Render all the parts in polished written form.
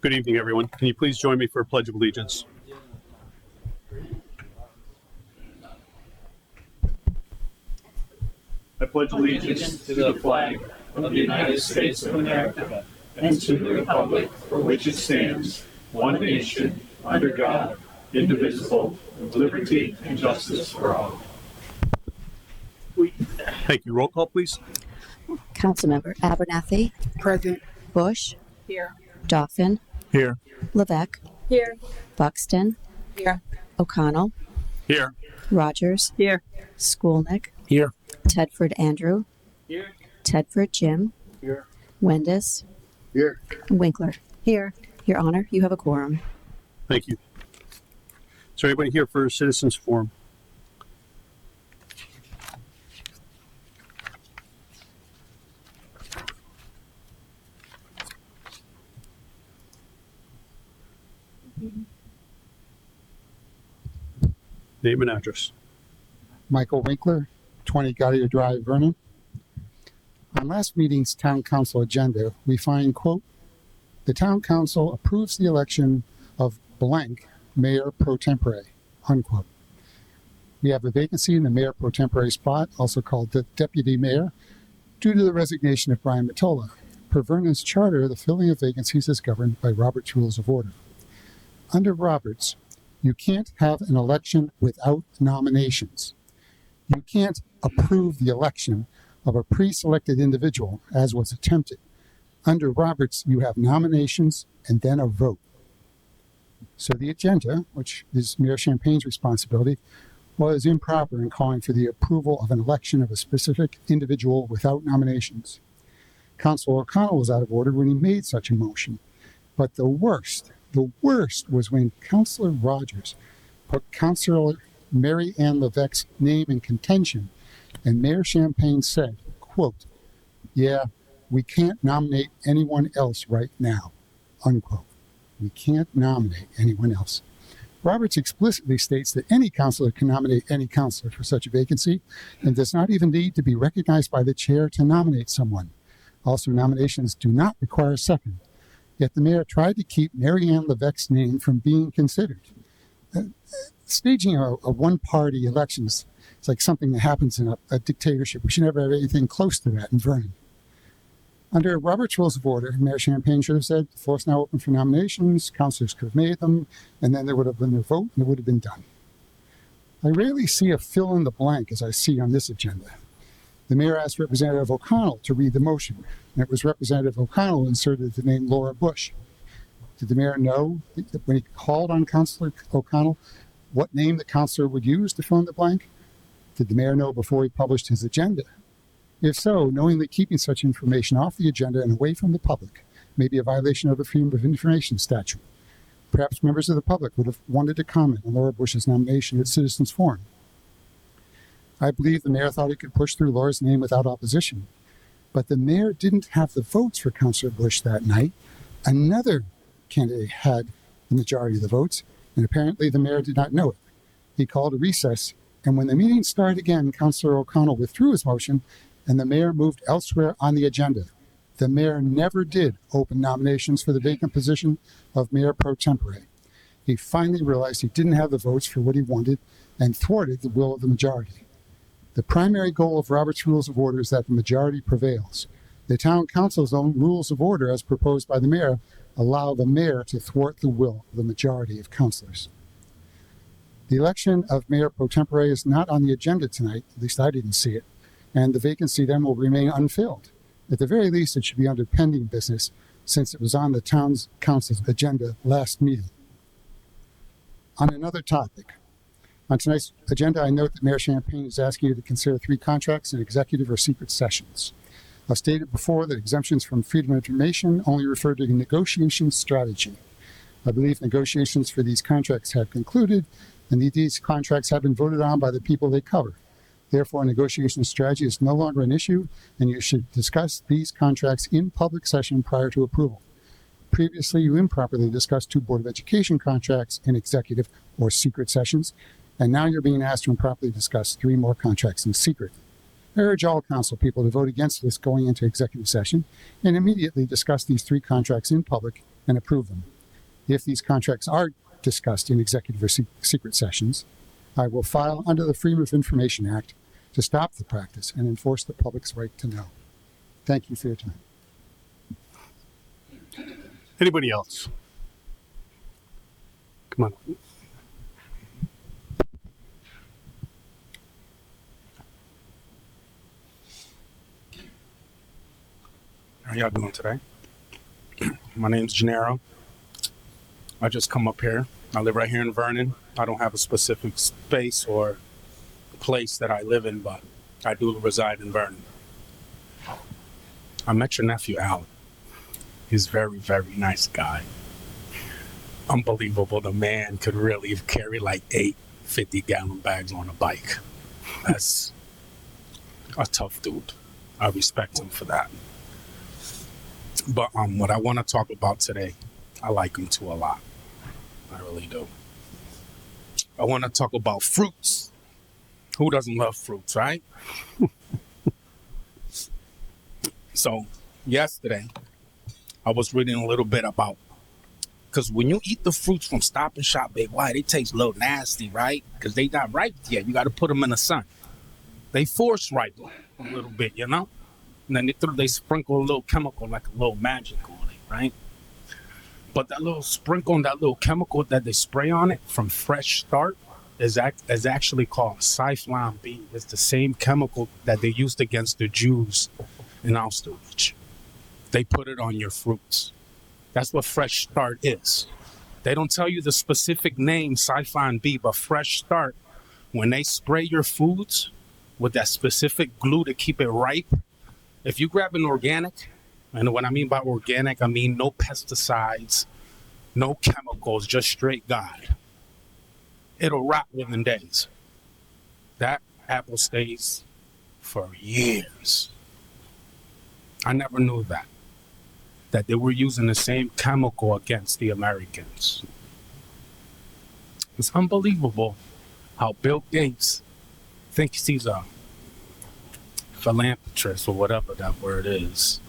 Good evening, everyone. Can you please join me for a Pledge of Allegiance? I pledge allegiance to the flag of the United States of America and to the republic for which it stands, one nation, under God, indivisible, with liberty and justice for all. Thank you. Roll call, please. Councilmember Abernathy. Present. Bush. Here. Dauphin. Here. Levesque. Here. Buxton. Here. O'Connell. Here. Rogers. Here. Skolnick. Here. Tedford Andrew. Here. Tedford Jim. Here. Wendis. Here. Winkler. Here. Your Honor, you have a quorum. Thank you. Is there anybody here for a citizens forum? Name and address. Michael Winkler, 20 Gaudier Drive, Vernon. On last meeting's town council agenda, we find, quote, the town council approves the election of blank mayor pro tempore, unquote. We have a vacancy in the mayor pro tempore spot, also called the deputy mayor, due to the resignation of Brian Matola. Per Vernon's charter, the filling of vacancies is governed by Robert's Rules of Order. Under Roberts, you can't have an election without nominations. You can't approve the election of a pre-selected individual, as was attempted. Under Roberts, you have nominations and then a vote. So the agenda, which is Mayor Champagne's responsibility, was improper in calling for the approval of an election of a specific individual without nominations. Councilor O'Connell was out of order when he made such a motion. But the worst was when Councilor Rogers put Councilor Mary Ann Levesque's name in contention, and Mayor Champagne said, quote, yeah, we can't nominate anyone else right now, unquote. We can't nominate anyone else. Roberts explicitly states that any councilor can nominate any councilor for such a vacancy and does not even need to be recognized by the chair to nominate someone. Also, nominations do not require a second. Yet the mayor tried to keep Mary Ann Levesque's name from being considered. Staging a one-party elections is like something that happens in a dictatorship. We should never have anything close to that in Vernon. Under Robert's Rules of Order, Mayor Champagne should have said, the floor is now open for nominations, councilors could have made them, and then there would have been a vote and it would have been done. I rarely see a fill in the blank as I see on this agenda. The mayor asked Representative O'Connell to read the motion, and it was Representative O'Connell who inserted the name Laura Bush. Did the mayor know that when he called on Councilor O'Connell what name the councilor would use to fill in the blank? Did the mayor know before he published his agenda? If so, knowingly keeping such information off the agenda and away from the public may be a violation of the Freedom of Information statute. Perhaps members of the public would have wanted to comment on Laura Bush's nomination at Citizens Forum. I believe the mayor thought he could push through Laura's name without opposition, but the mayor didn't have the votes for Councilor Bush that night. Another candidate had the majority of the votes, and apparently the mayor did not know it. He called a recess, and when the meeting started again, Councilor O'Connell withdrew his motion, and the mayor moved elsewhere on the agenda. The mayor never did open nominations for the vacant position of mayor pro tempore. He finally realized he didn't have the votes for what he wanted and thwarted the will of the majority. The primary goal of Robert's Rules of Order is that the majority prevails. The town council's own rules of order, as proposed by the mayor, allow the mayor to thwart the will of the majority of councilors. The election of mayor pro tempore is not on the agenda tonight, at least I didn't see it, and the vacancy then will remain unfilled. At the very least, it should be under pending business, since it was on the town's council's agenda last meeting. On another topic, on tonight's agenda, I note that Mayor Champagne is asking you to consider 3 contracts in executive or secret sessions. I've stated before that exemptions from freedom of information only refer to negotiation strategy. I believe negotiations for these contracts have concluded, and these contracts have been voted on by the people they cover. Therefore, negotiation strategy is no longer an issue, and you should discuss these contracts in public session prior to approval. Previously, you improperly discussed 2 Board of Education contracts in executive or secret sessions, and now you're being asked to improperly discuss 3 more contracts in secret. I urge all council people to vote against this going into executive session and immediately discuss these 3 contracts in public and approve them. If these contracts are discussed in executive or secret sessions, I will file under the Freedom of Information Act to stop the practice and enforce the public's right to know. Thank you for your time. Anybody else? Come on. How y'all doing today? My name's Gennaro. I just come up here. I live right here in Vernon. I don't have a specific space or place that I live in, but I do reside in Vernon. I met your nephew, Alan. He's a very, very nice guy. Unbelievable. The man could really carry like 8 50-gallon bags on a bike. That's a tough dude. I respect him for that. But what I want to talk about today, I like him too a lot. I really do. I want to talk about fruits. Who doesn't love fruits, right? So, yesterday, I was reading a little bit about, because when you eat the fruits from Stop and Shop Big White, they taste a little nasty, right? Because they not ripe yet. You got to put them in the sun. They force ripen a little bit, you know? And then they sprinkle a little chemical, like a little magic on it, right? But that little sprinkle, that little chemical that they spray on it from Fresh Start is actually called Cyclone B. It's the same chemical that they used against the Jews in Auschwitz. They put it on your fruits. That's what Fresh Start is. They don't tell you the specific name, Cyclone B, but Fresh Start, when they spray your foods with that specific glue to keep it ripe, if you grab an organic, and what I mean by organic, I mean no pesticides, no chemicals, just straight God, it'll rot within days. That apple stays for years. I never knew that they were using the same chemical against the Americans. It's unbelievable how Bill Gates thinks he's a philanthropist or whatever that word is.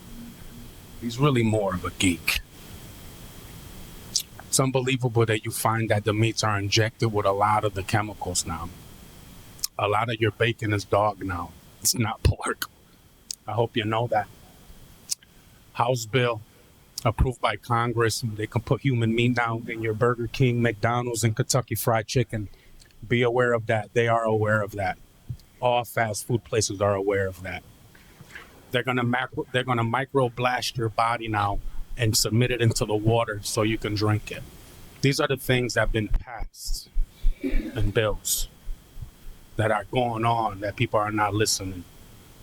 He's really more of a geek. It's unbelievable that you find that the meats are injected with a lot of the chemicals now. A lot of your bacon is dog now. It's not pork. I hope you know that. House bill approved by Congress. They can put human meat now in your Burger King, McDonald's, and Kentucky Fried Chicken. Be aware of that. They are aware of that. All fast food places are aware of that. They're gonna micro blast your body now and submit it into the water so you can drink it. These are the things that have been passed in bills that are going on that people are not listening.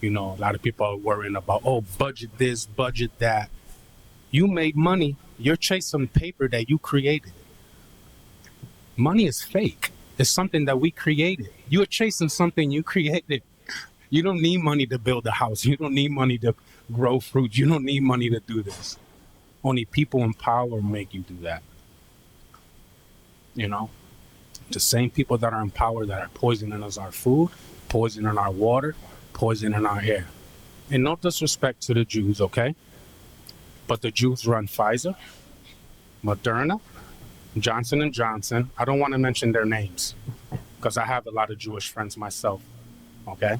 You know, a lot of people are worrying about, oh, budget this, budget that. You made money. You're chasing paper that you created. Money is fake. It's something that we created. You're chasing something you created. You don't need money to build a house. You don't need money to grow fruit. You don't need money to do this. Only people in power make you do that. You know, the same people that are in power that are poisoning us our food, poisoning our water, poisoning our air. And no disrespect to the Jews, okay? But the Jews run Pfizer, Moderna, Johnson & Johnson. I don't want to mention their names because I have a lot of Jewish friends myself, okay?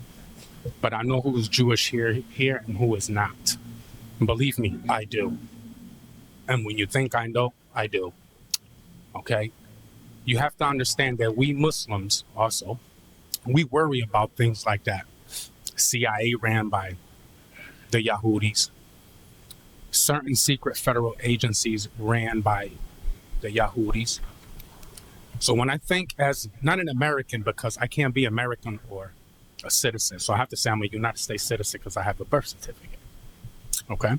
But I know who is Jewish here and who is not. And believe me, I do. And when you think I know, I do, okay? You have to understand that we Muslims also, we worry about things like that. CIA ran by the Yahudis. Certain secret federal agencies ran by the Yahudis. So when I think as, not an American because I can't be American or a citizen, so I have to say I'm a United States citizen because I have a birth certificate, okay?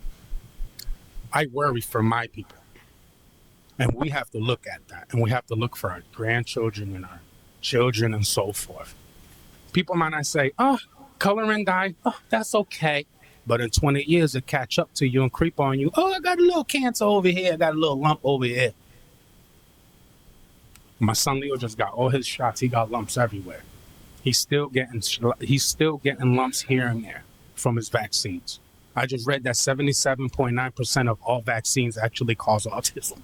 I worry for my people. And we have to look at that. And we have to look for our grandchildren and our children and so forth. People might not say, oh, color and dye, oh, that's okay. But in 20 years, it catch up to you and creep on you. Oh, I got a little cancer over here. I got a little lump over here. My son Leo just got all his shots. He got lumps everywhere. He's still getting lumps here and there from his vaccines. I just read that 77.9% of all vaccines actually cause autism.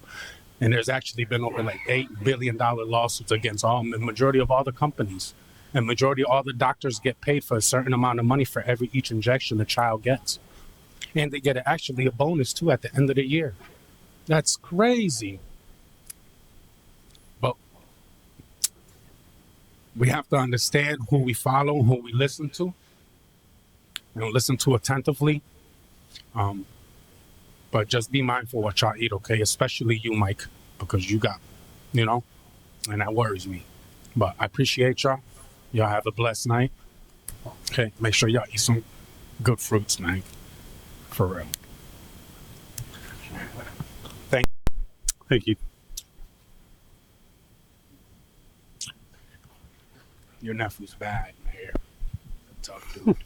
And there's actually been over like $8 billion lawsuits against the majority of all the companies. And majority of all the doctors get paid for a certain amount of money for each injection a child gets. And they get actually a bonus too at the end of the year. That's crazy. But we have to understand who we follow, who we listen to. Listen to attentively. But just be mindful what y'all eat, okay? Especially you, Mike, because you got, and that worries me. But I appreciate y'all. Y'all have a blessed night. Okay, make sure y'all eat some good fruits, man. For real. Thank you. Your nephew's bad, man. Tough dude.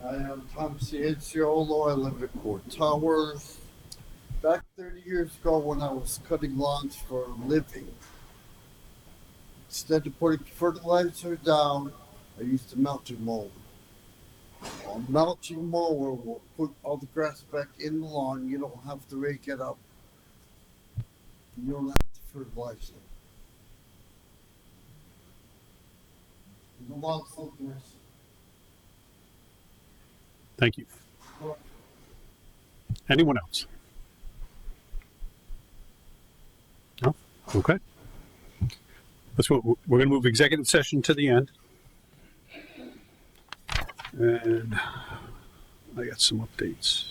I am Tom Cianciolo. I live at Court Towers. Back 30 years ago when I was cutting lawns for a living, instead of putting fertilizer down, I used a mulching mower. A mulching mower will put all the grass back in the lawn. You don't have to rake it up. You don't have to fertilize it. The lawn's so nice. Thank you. Anyone else? No? Okay. We're going to move executive session to the end. And I got some updates.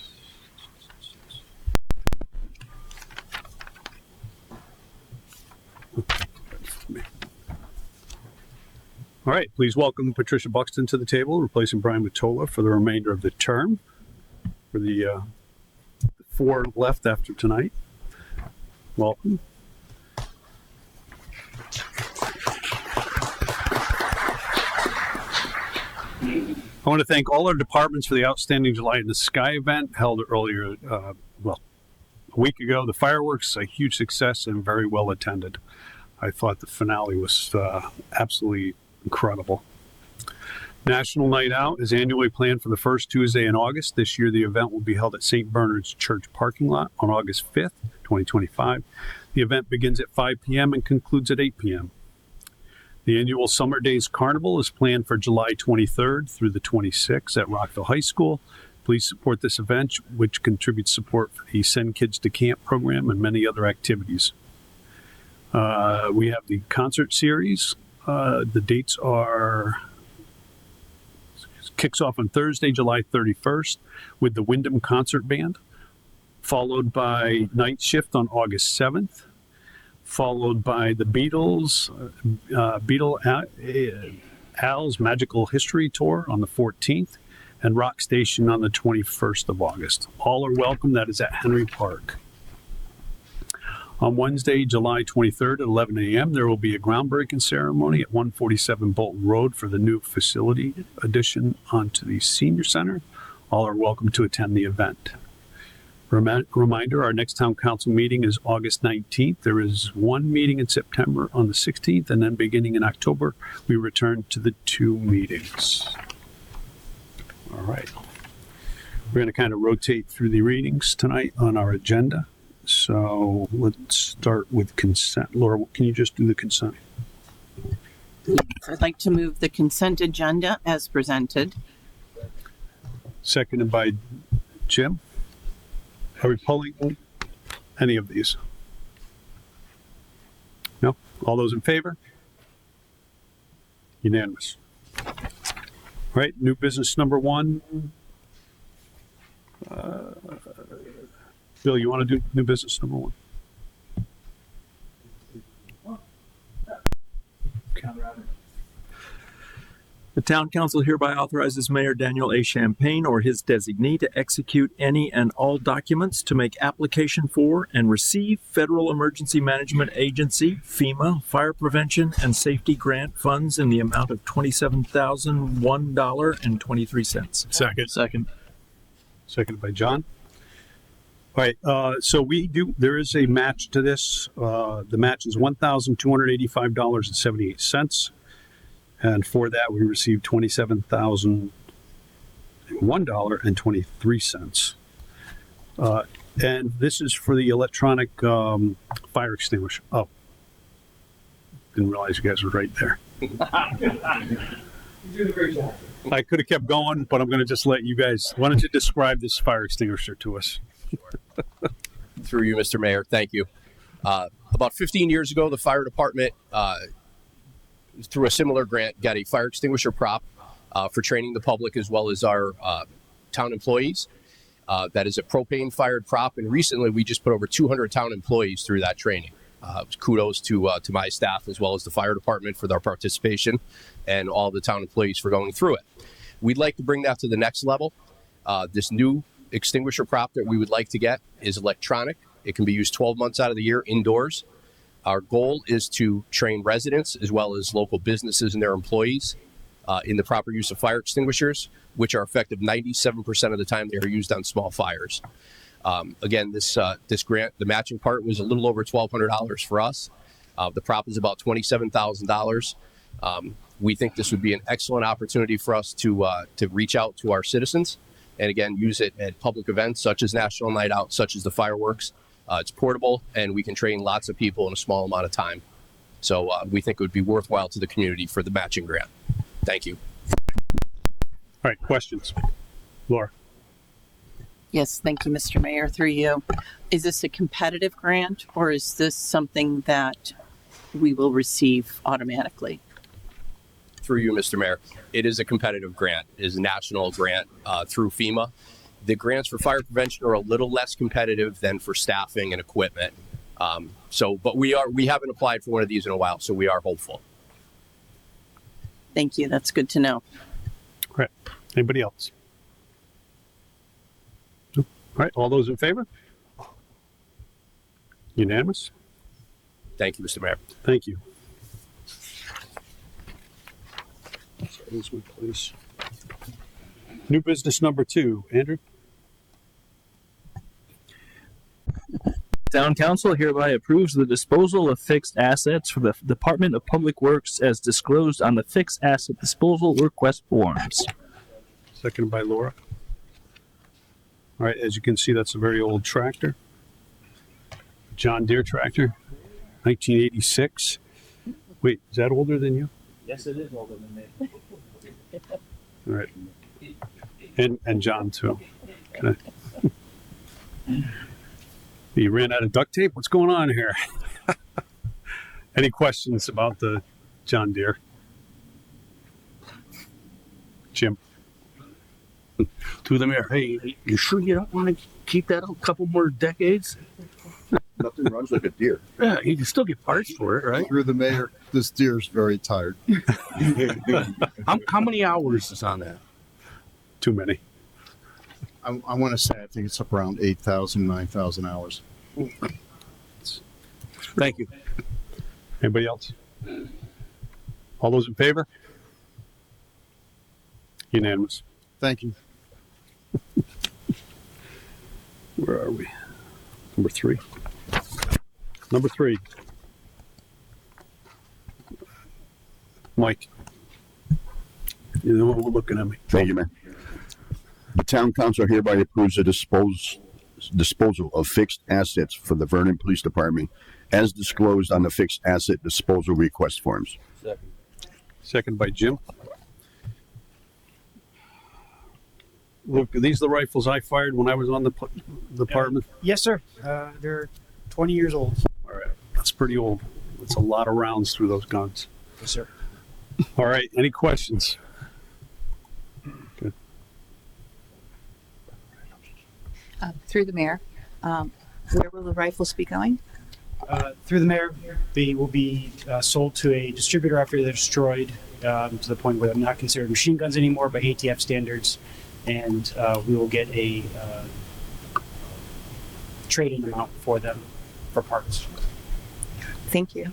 All right, please welcome Patricia Buxton to the table, replacing Brian Mottola for the remainder of the term. For the 4 left after tonight. Welcome. I want to thank all our departments for the outstanding July in the Sky event held earlier, a week ago. The fireworks, a huge success and very well attended. I thought the finale was absolutely incredible. National Night Out is annually planned for the first Tuesday in August. This year, the event will be held at St. Bernard's Church parking lot on August 5th, 2025. The event begins at 5 p.m. and concludes at 8 p.m. The annual Summer Days Carnival is planned for July 23rd through the 26th at Rockville High School. Please support this event, which contributes support for the Send Kids to Camp program and many other activities. We have the concert series. The dates kicks off on Thursday, July 31st with the Wyndham Concert Band, followed by Night Shift on August 7th, followed by the Beatles, Al's Magical History Tour on the 14th, and Rock Station on the 21st of August. All are welcome. That is at Henry Park. On Wednesday, July 23rd at 11 a.m., there will be a groundbreaking ceremony at 147 Bolton Road for the new facility addition onto the Senior Center. All are welcome to attend the event. Reminder, our next town council meeting is August 19th. There is one meeting in September on the 16th, and then beginning in October, we return to the 2 meetings. All right. We're going to kind of rotate through the readings tonight on our agenda. So let's start with consent. Laura, can you just do the consent? I'd like to move the consent agenda as presented. Seconded by Jim. Are we pulling any of these? No? All those in favor? Unanimous. All right, new business number 1. Bill, you want to do new business number 1? The town council hereby authorizes Mayor Daniel A. Champagne or his designee to execute any and all documents to make application for and receive Federal Emergency Management Agency, FEMA, Fire Prevention and Safety Grant funds in the amount of $27,001.23. Second. Seconded by John. All right, so there is a match to this. The match is $1,285.78. And for that, we received $27,001.23. And this is for the electronic fire extinguisher. Oh, didn't realize you guys were right there. I could have kept going, but I'm going to just let you guys. Why don't you describe this fire extinguisher to us? Through you, Mr. Mayor. Thank you. About 15 years ago, the fire department, through a similar grant, got a fire extinguisher prop for training the public as well as our town employees. That is a propane-fired prop, and recently we just put over 200 town employees through that training. Kudos to my staff as well as the fire department for their participation and all the town employees for going through it. We'd like to bring that to the next level. This new extinguisher prop that we would like to get is electronic. It can be used 12 months out of the year indoors. Our goal is to train residents as well as local businesses and their employees in the proper use of fire extinguishers, which are effective 97% of the time they are used on small fires. Again, this grant, the matching part was a little over $1,200 for us. The prop is about $27,000. We think this would be an excellent opportunity for us to reach out to our citizens and again use it at public events such as National Night Out, such as the fireworks. It's portable, and we can train lots of people in a small amount of time. So we think it would be worthwhile to the community for the matching grant. Thank you. All right, questions? Laura? Yes, thank you, Mr. Mayor. Through you. Is this a competitive grant, or is this something that we will receive automatically? Through you, Mr. Mayor. It is a competitive grant. It is a national grant through FEMA. The grants for fire prevention are a little less competitive than for staffing and equipment. But we haven't applied for one of these in a while, so we are hopeful. Thank you. That's good to know. All right. Anybody else? All right. All those in favor? Unanimous? Thank you, Mr. Mayor. Thank you. Sorry, this one, please. New business number 2. Andrew? Town Council hereby approves the disposal of fixed assets for the Department of Public Works as disclosed on the fixed asset disposal request forms. Seconded by Laura. All right, as you can see, that's a very old tractor. John Deere tractor, 1986. Wait, is that older than you? Yes, it is older than me. All right. And John, too. Okay. You ran out of duct tape? What's going on here? Any questions about the John Deere? Jim? To the mayor, hey, you sure you don't want to keep that a couple more decades? Nothing runs like a deer. Yeah, you can still get parts for it, right? Through the mayor, this deer's very tired. How many hours is on that? Too many. I want to say I think it's up around 8,000, 9,000 hours. Thank you. Anybody else? All those in favor? Unanimous. Thank you. Where are we? Number 3. Number 3. Mike. You know what, looking at me. Thank you, Mayor. The town council hereby approves the disposal of fixed assets for the Vernon Police Department as disclosed on the fixed asset disposal request forms. Second by Jim. Look, are these the rifles I fired when I was on the department? Yes, sir. They're 20 years old. All right. That's pretty old. That's a lot of rounds through those guns. Yes, sir. All right. Any questions? Good. Through the mayor, where will the rifles be going? Through the mayor, they will be sold to a distributor after they're destroyed, to the point where they're not considered machine guns anymore by ATF standards, and we will get a trade-in amount for them for parts. Thank you.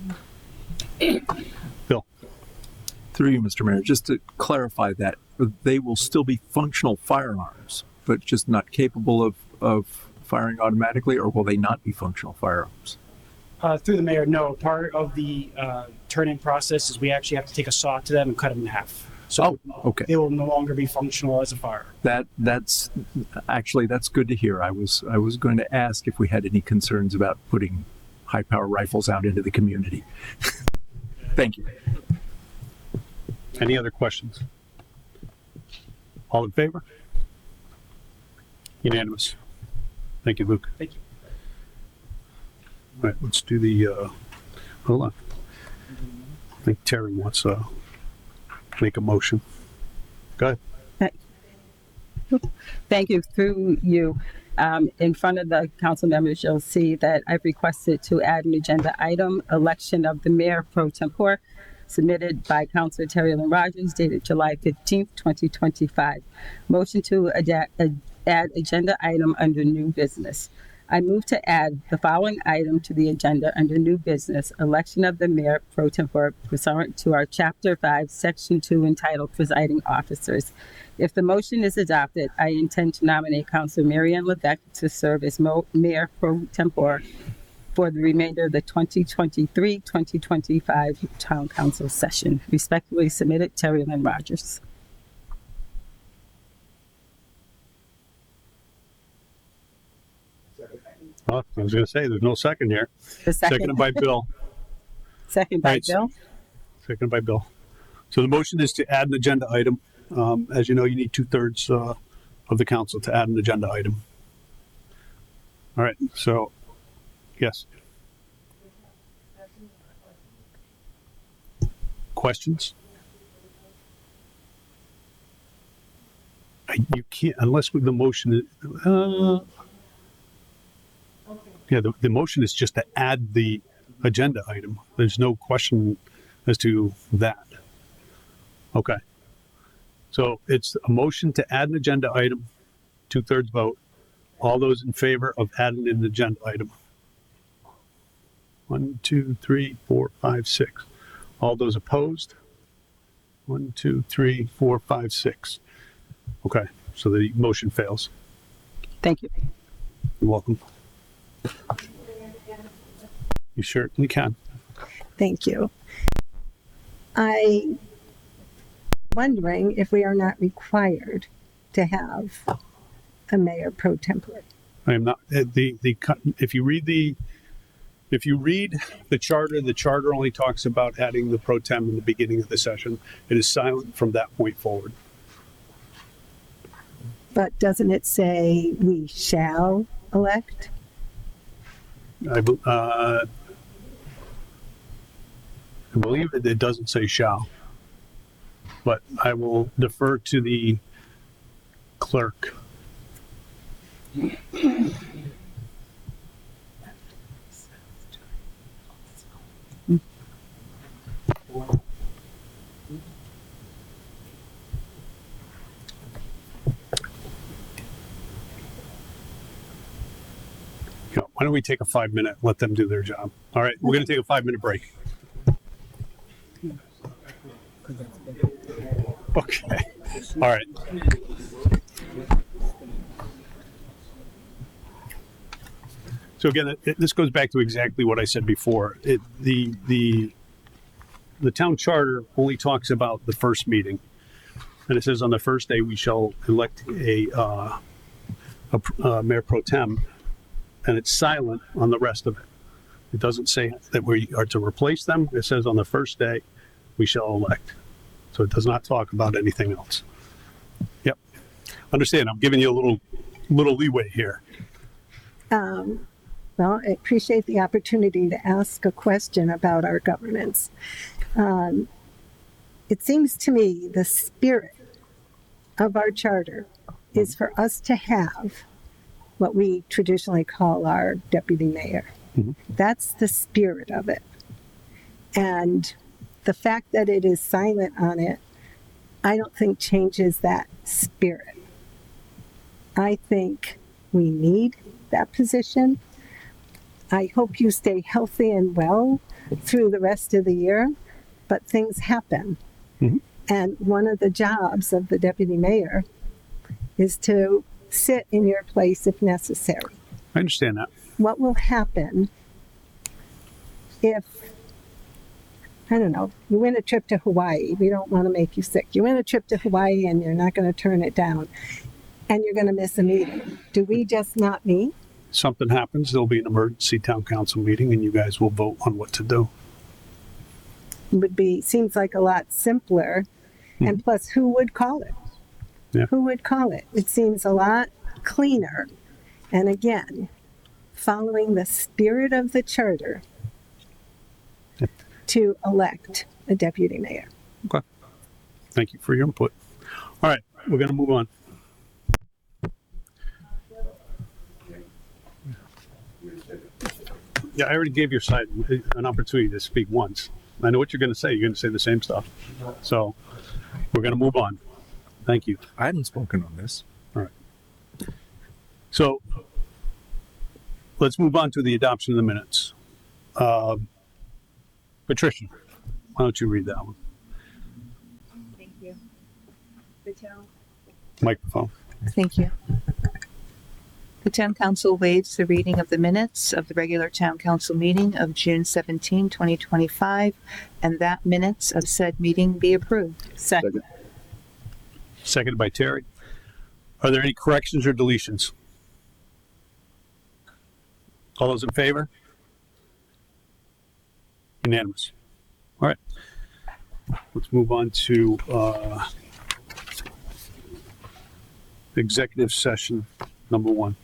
Bill. Through you, Mr. Mayor, just to clarify that, they will still be functional firearms, but just not capable of firing automatically, or will they not be functional firearms? Through the mayor, no. Part of the turn-in process is we actually have to take a saw to them and cut them in half. So okay. They will no longer be functional as a fire. That's good to hear. I was going to ask if we had any concerns about putting high-power rifles out into the community. Thank you. Any other questions? All in favor? Unanimous. Thank you, Luke. Thank you. All right, let's do the, hold on. I think Terry wants to make a motion. Go ahead. Thank you. Through you, in front of the council members, you'll see that I've requested to add an agenda item, election of the mayor pro tempore, submitted by Councilor Terry Lynn Rogers, dated July 15th, 2025. Motion to add agenda item under new business. I move to add the following item to the agenda under new business, election of the mayor pro tempore pursuant to our Chapter 5, Section 2, entitled Presiding Officers. If the motion is adopted, I intend to nominate Councilor Marianne Levesque to serve as mayor pro tempore for the remainder of the 2023-2025 town council session. Respectfully submitted, Terry Lynn Rogers. Well, I was going to say, there's no second here. The second. Seconded by Bill. Second by Right. Bill. Seconded by Bill. So the motion is to add an agenda item. As you know, you need 2/3 of the council to add an agenda item. All right, so, yes. Questions? You can't, unless the motion is, yeah, the motion is just to add the agenda item. There's no question as to that. Okay. So it's a motion to add an agenda item, 2/3 vote. All those in favor of adding an agenda item? 1, 2, 3, 4, 5, 6. All those opposed? 1, 2, 3, 4, 5, 6. Okay, so the motion fails. Thank you. You're welcome. You certainly can. Thank you. I'm wondering if we are not required to have a mayor pro tempore. I am not, if you read the charter only talks about adding the pro tem in the beginning of the session. It is silent from that point forward. But doesn't it say we shall elect? I believe it doesn't say shall, but I will defer to the clerk. Why don't we take a 5-minute, let them do their job. All right, we're going to take a 5-minute break. Okay. All right. So again, this goes back to exactly what I said before. The town charter only talks about the first meeting, and it says on the first day we shall elect a mayor pro tem, and it's silent on the rest of it. It doesn't say that we are to replace them. It says on the first day we shall elect. So it does not talk about anything else. Yep. Understand, I'm giving you a little leeway here. Well, I appreciate the opportunity to ask a question about our governance. It seems to me the spirit of our charter is for us to have what we traditionally call our deputy mayor. That's the spirit of it. And the fact that it is silent on it, I don't think changes that spirit. I think we need that position. I hope you stay healthy and well through the rest of the year, but things happen. And one of the jobs of the deputy mayor is to sit in your place if necessary. I understand that. What will happen if, I don't know, you win a trip to Hawaii? We don't want to make you sick. You win a trip to Hawaii and you're not going to turn it down, and you're going to miss a meeting. Do we just not meet? Something happens, there'll be an emergency town council meeting and you guys will vote on what to do. Would be, seems like a lot simpler. And plus, who would call it? Yeah. Who would call it? It seems a lot cleaner. And again, following the spirit of the charter to elect a deputy mayor. Okay. Thank you for your input. All right, we're going to move on. Yeah, I already gave your side an opportunity to speak once. I know what you're going to say. You're going to say the same stuff. So we're going to move on. Thank you. I hadn't spoken on this. All right. So let's move on to the adoption of the minutes. Patricia, why don't you read that one? Thank you. The town. Microphone. Thank you. The town council waives the reading of the minutes of the regular town council meeting of June 17, 2025, and that minutes of said meeting be approved. Second. Seconded by Terry. Are there any corrections or deletions? All those in favor? Unanimous. All right. Let's move on to executive session number 1.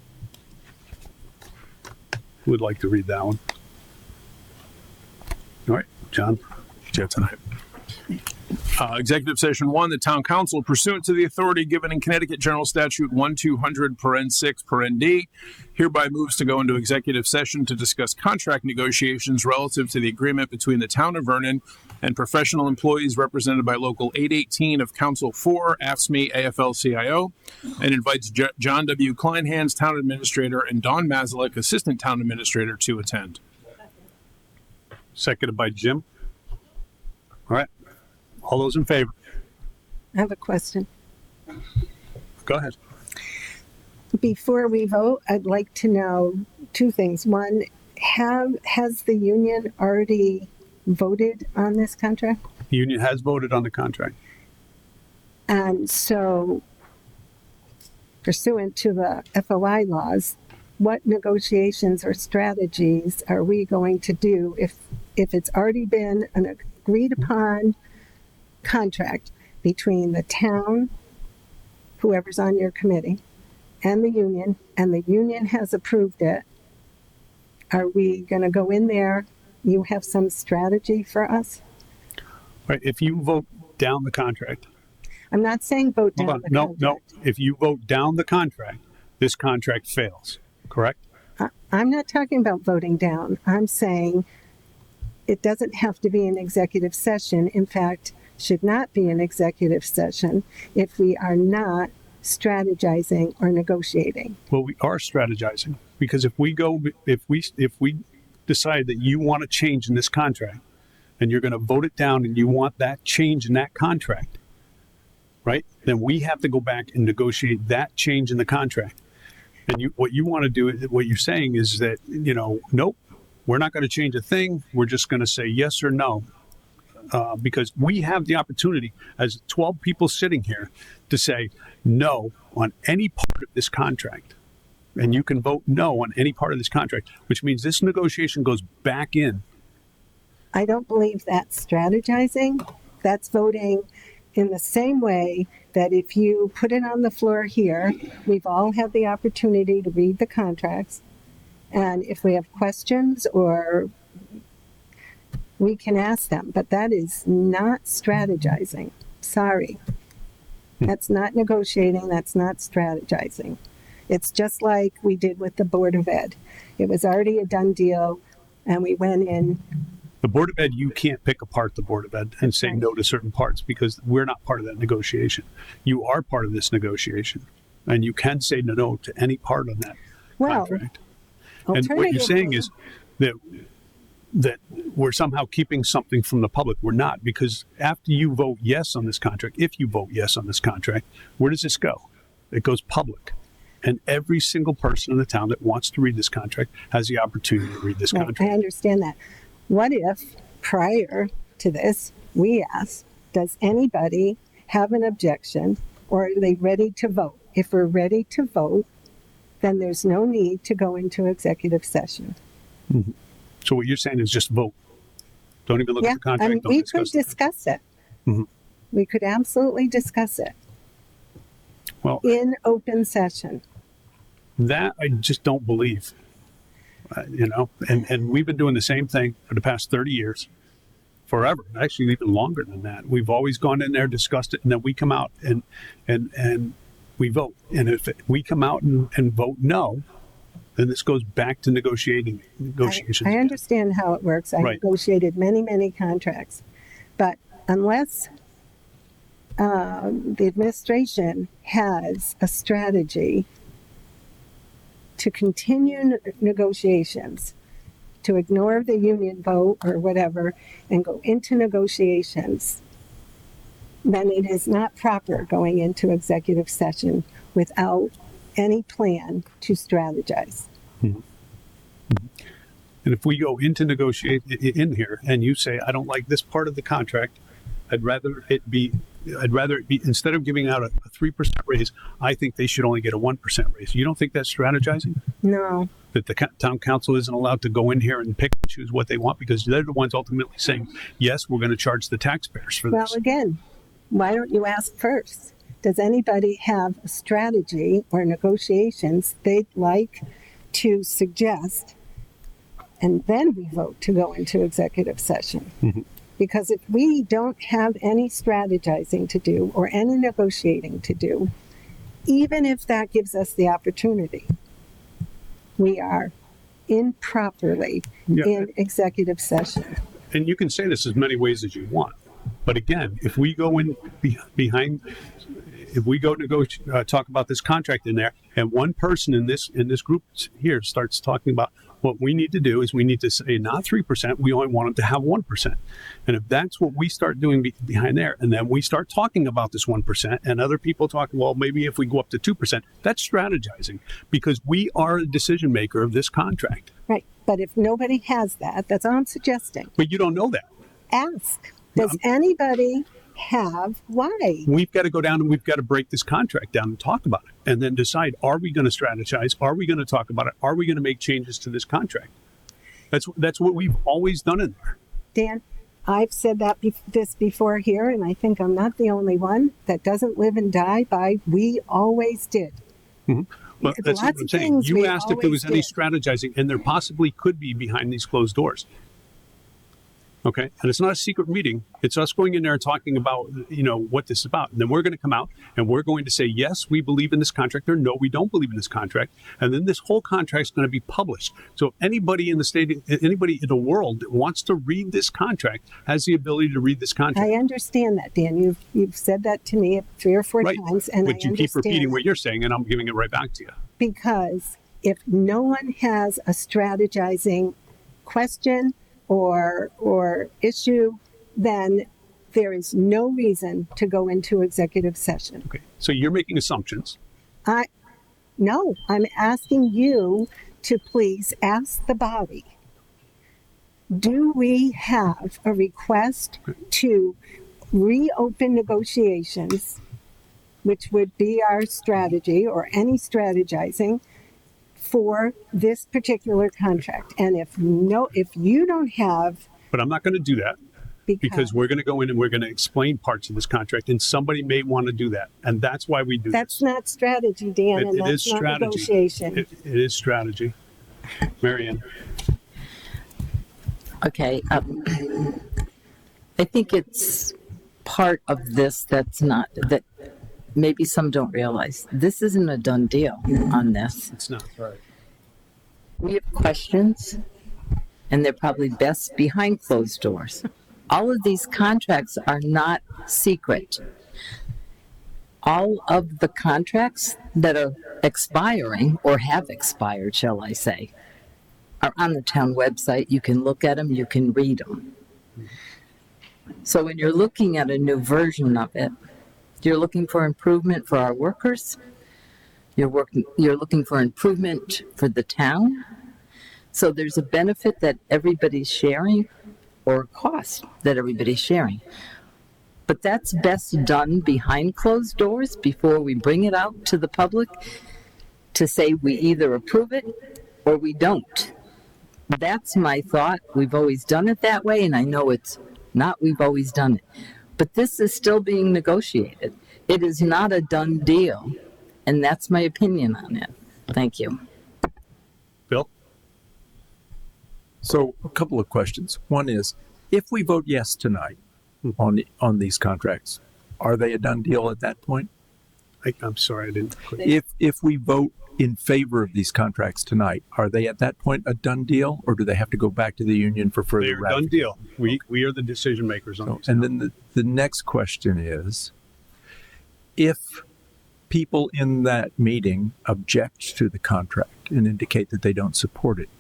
Who would like to read that one? All right, John. Yeah, tonight. Executive session 1, the town council, pursuant to the authority given in Connecticut General Statute 1200(6)(d), hereby moves to go into executive session to discuss contract negotiations relative to the agreement between the town of Vernon and professional employees represented by Local 818 of Council 4, AFSCME AFL-CIO, and invites John W. Kleinhans, town administrator, and Don Mazalek, assistant town administrator, to attend. Seconded by Jim. All right. All those in favor? I have a question. Go ahead. Before we vote, I'd like to know 2 things. One, has the union already voted on this contract? The union has voted on the contract. And so, pursuant to the FOI laws, what negotiations or strategies are we going to do if it's already been an agreed upon contract between the town, whoever's on your committee, and the union has approved it? Are we going to go in there? You have some strategy for us? Right. If you vote down the contract. I'm not saying vote down the contract. No. If you vote down the contract, this contract fails. Correct? I'm not talking about voting down. I'm saying it doesn't have to be an executive session. In fact, should not be an executive session if we are not strategizing or negotiating. Well, we are strategizing, because if we decide that you want a change in this contract and you're going to vote it down and you want that change in that contract, right? Then we have to go back and negotiate that change in the contract. And what you want to do, what you're saying is that, nope, we're not going to change a thing. We're just going to say yes or no. Because we have the opportunity as 12 people sitting here to say no on any part of this contract. And you can vote no on any part of this contract, which means this negotiation goes back in. I don't believe that's strategizing. That's voting in the same way that if you put it on the floor here, we've all had the opportunity to read the contracts. And if we have questions or we can ask them, but that is not strategizing. Sorry. That's not negotiating. That's not strategizing. It's just like we did with the Board of Ed. It was already a done deal, and we went in. The Board of Ed, you can't pick apart the Board of Ed and say no to certain parts because we're not part of that negotiation. You are part of this negotiation, and you can say no to any part of that contract. And what you're saying is that we're somehow keeping something from the public. We're not, because after you vote yes on this contract, if you vote yes on this contract, where does this go? It goes public. And every single person in the town that wants to read this contract has the opportunity to read this contract. I understand that. What if, prior to this, we ask, does anybody have an objection, or are they ready to vote? If we're ready to vote, then there's no need to go into executive session. Mm-hmm. So what you're saying is just vote. Don't even look at the contract. I mean, we could discuss it. Mm-hmm. We could absolutely discuss it. Well, in open session. That I just don't believe. And we've been doing the same thing for the past 30 years, forever, actually even longer than that. We've always gone in there, discussed it, and then we come out and we vote. And if we come out and vote no, then this goes back to negotiations. I understand how it works. I negotiated many, many contracts. But unless the administration has a strategy to continue negotiations, to ignore the union vote or whatever, and go into negotiations, then it is not proper going into executive session without any plan to strategize. Mm-hmm. And if we go into negotiate in here and you say, I don't like this part of the contract, I'd rather it be, instead of giving out a 3% raise, I think they should only get a 1% raise. You don't think that's strategizing? No. That the town council isn't allowed to go in here and pick and choose what they want because they're the ones ultimately saying, yes, we're going to charge the taxpayers for this. Well, again, why don't you ask first? Does anybody have a strategy or negotiations they'd like to suggest? And then we vote to go into executive session. Mm-hmm. Because if we don't have any strategizing to do or any negotiating to do, even if that gives us the opportunity, we are improperly in executive session. And you can say this as many ways as you want. But again, if we go in behind, if we go to talk about this contract in there, and one person in this group here starts talking about what we need to do is we need to say not 3%, we only want them to have 1%. And if that's what we start doing behind there, and then we start talking about this 1%, and other people talk, well, maybe if we go up to 2%, that's strategizing because we are the decision maker of this contract. Right. But if nobody has that, that's all I'm suggesting. But you don't know that. Ask. Does anybody have why? We've got to go down and we've got to break this contract down and talk about it and then decide, are we going to strategize? Are we going to talk about it? Are we going to make changes to this contract? That's what we've always done in there. Dan, I've said this before here, and I think I'm not the only one that doesn't live and die by we always did. Mm-hmm. Well, that's what I'm saying. You asked if there was any strategizing, and there possibly could be behind these closed doors. Okay. And it's not a secret meeting. It's us going in there and talking about, what this is about. And then we're going to come out and we're going to say, yes, we believe in this contract, or no, we don't believe in this contract. And then this whole contract is going to be published. So anybody in the state, anybody in the world that wants to read this contract has the ability to read this contract. I understand that, Dan. You've said that to me 3 or 4 times. And but you keep repeating what you're saying, and I'm giving it right back to you. Because if no one has a strategizing question or issue, then there is no reason to go into executive session. Okay. So you're making assumptions. No, I'm asking you to please ask the body. Do we have a request to reopen negotiations, which would be our strategy or any strategizing for this particular contract? And if you don't have... But I'm not going to do that because we're going to go in and we're going to explain parts of this contract, and somebody may want to do that. And that's why we do That's not strategy, Dan, and that's not negotiation. It is strategy. Marianne. Okay. I think it's part of this that maybe some don't realize, this isn't a done deal on this. It's not. Right. We have questions, and they're probably best behind closed doors. All of these contracts are not secret. All of the contracts that are expiring, or have expired, shall I say, are on the town website. You can look at them, you can read them. So when you're looking at a new version of it, you're looking for improvement for our workers, you're looking for improvement for the town. So there's a benefit that everybody's sharing, or a cost that everybody's sharing. But that's best done behind closed doors before we bring it out to the public to say we either approve it or we don't. That's my thought. We've always done it that way, and I know it's not we've always done it. But this is still being negotiated. It is not a done deal, and that's my opinion on it. Thank you. Bill? So a couple of questions. One is, if we vote yes tonight on these contracts, are they a done deal at that point? I'm sorry, I didn't. If we vote in favor of these contracts tonight, are they at that point a done deal, or do they have to go back to the union for further? They're done deal. We are the decision makers on these. And then the next question is, if people in that meeting object to the contract and indicate that they don't support it,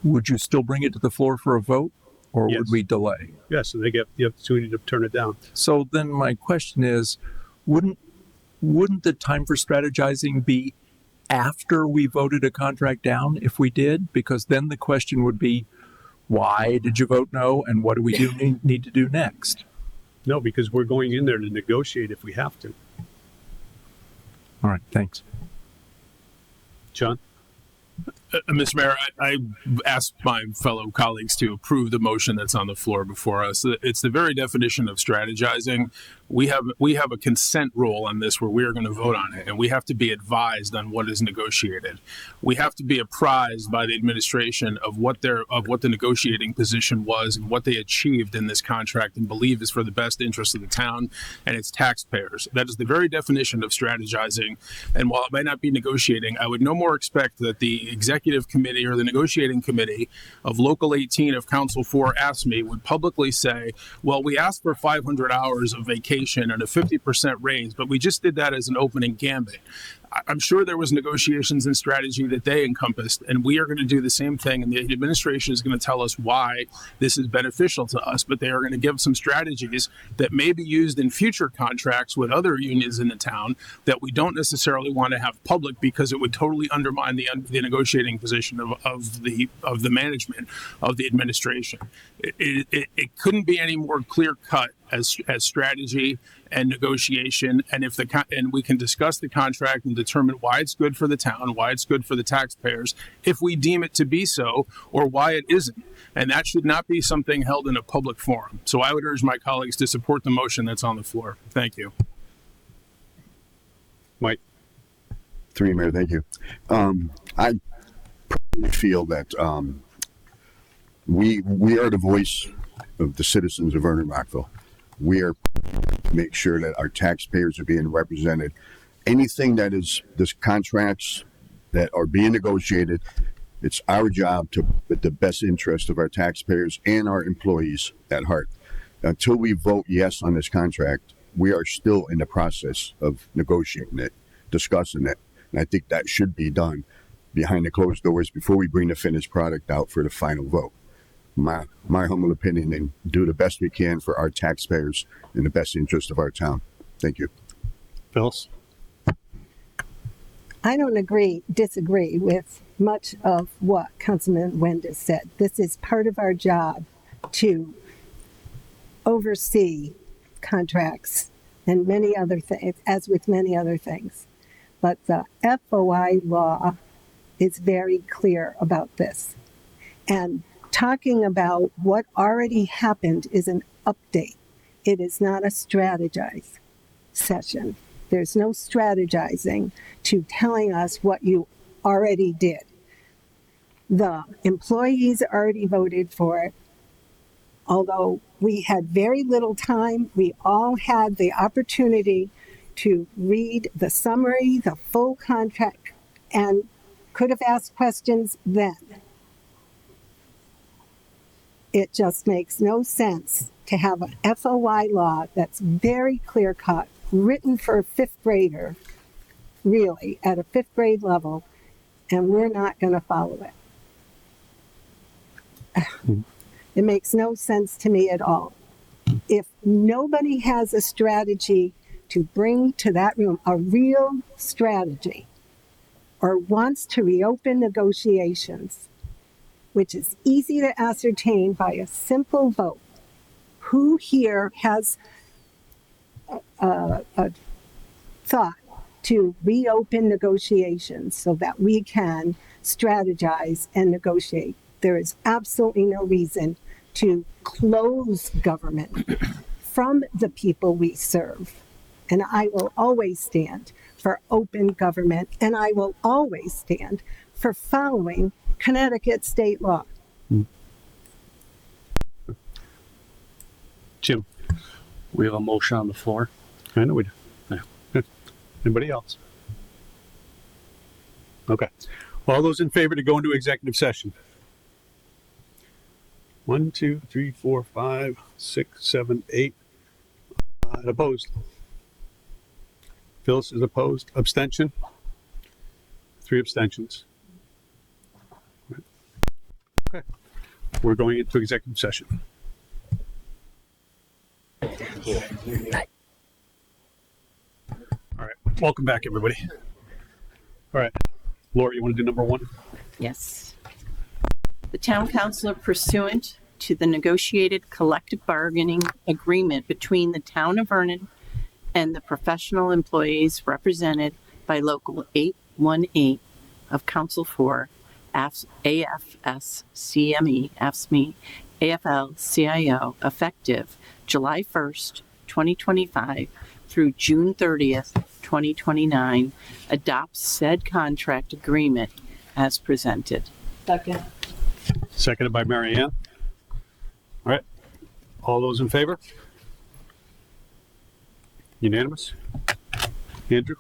would you still bring it to the floor for a vote, or would we delay? Yes, so they get the opportunity to turn it down. So then my question is, wouldn't the time for strategizing be after we voted a contract down if we did? Because then the question would be, why did you vote no, and what do we need to do next? No, because we're going in there to negotiate if we have to. All right, thanks. John? Mr. Mayor, I asked my fellow colleagues to approve the motion that's on the floor before us. It's the very definition of strategizing. We have a consent rule on this where we are going to vote on it, and we have to be advised on what is negotiated. We have to be apprised by the administration of what the negotiating position was and what they achieved in this contract and believe is for the best interest of the town and its taxpayers. That is the very definition of strategizing. And while it might not be negotiating, I would no more expect that the executive committee or the negotiating committee of Local 18 of Council 4 AFSCME would publicly say, well, we asked for 500 hours of vacation and a 50% raise, but we just did that as an opening gambit. I'm sure there was negotiations and strategy that they encompassed, and we are going to do the same thing. And the administration is going to tell us why this is beneficial to us, but they are going to give some strategies that may be used in future contracts with other unions in the town that we don't necessarily want to have public because it would totally undermine the negotiating position of the management of the administration. It couldn't be any more clear cut as strategy and negotiation, and and we can discuss the contract and determine why it's good for the town, why it's good for the taxpayers, if we deem it to be so, or why it isn't. And that should not be something held in a public forum. So I would urge my colleagues to support the motion that's on the floor. Thank you. Mike. Through you, Mayor, thank you. I personally feel that we are the voice of the citizens of Vernon Rockville. We are to make sure that our taxpayers are being represented. Anything that is this contracts that are being negotiated, it's our job to put the best interest of our taxpayers and our employees at heart. Until we vote yes on this contract, we are still in the process of negotiating it, discussing it. And I think that should be done behind the closed doors before we bring the finished product out for the final vote. My humble opinion, and do the best we can for our taxpayers in the best interest of our town. Thank you. Phyllis? I don't disagree with much of what Councilman Wendes said. This is part of our job to oversee contracts and many other things, as with many other things. But the FOI law is very clear about this. And talking about what already happened is an update. It is not a strategize session. There's no strategizing to telling us what you already did. The employees already voted for it. Although we had very little time, we all had the opportunity to read the summary, the full contract, and could have asked questions then. It just makes no sense to have an FOI law that's very clear cut, written for a fifth grader, really, at a fifth grade level, and we're not going to follow it. It makes no sense to me at all. If nobody has a strategy to bring to that room, a real strategy, or wants to reopen negotiations, which is easy to ascertain by a simple vote, who here has a thought to reopen negotiations so that we can strategize and negotiate? There is absolutely no reason to close government from the people we serve. And I will always stand for open government, and I will always stand for following Connecticut state law. Jim, We have a motion on the floor. I know we do. Yeah. Anybody else? Okay. All those in favor to go into executive session? 1, 2, 3, 4, 5, 6, 7, 8. Opposed? Phyllis is opposed. Abstention? 3 abstentions. Okay. We're going into executive session. All right. Welcome back, everybody. All right. Laura, you want to do number 1? Yes. The town council pursuant to the negotiated collective bargaining agreement between the town of Vernon and the professional employees represented by Local 818 of Council 4, AFS-CME, AFSME, AFL-CIO, effective July 1st, 2025 through June 30th, 2029, adopts said contract agreement as presented. Second. Seconded by Mary Ann. All right. All those in favor? Unanimous? Andrew?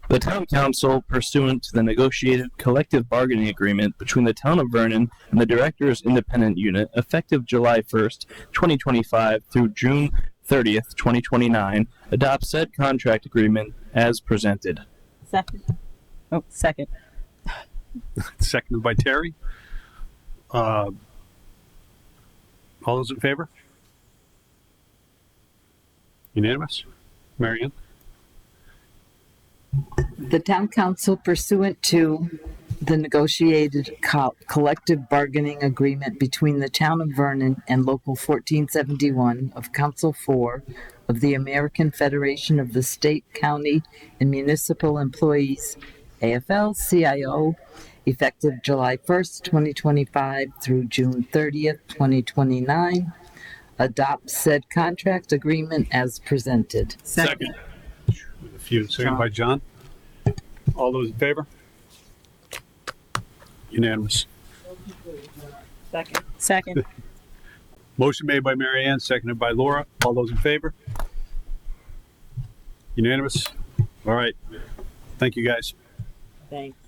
The town council, pursuant to the negotiated collective bargaining agreement between the town of Vernon and the Directors Independent Unit, effective July 1st, 2025 through June 30th, 2029, adopts said contract agreement as presented. Second. Oh, second. Seconded by Terry. All those in favor? Unanimous? Mary Ann? The town council, pursuant to the negotiated collective bargaining agreement between the town of Vernon and Local 1471 of Council 4 of the American Federation of the State, County, and Municipal Employees, AFL-CIO, effective July 1st, 2025 through June 30th, 2029, adopt said contract agreement as presented. Second. A few, seconded by John. All those in favor? Unanimous. Second. Second. Motion made by Mary Ann, seconded by Laura. All those in favor? Unanimous? All right. Thank you, guys. Thanks.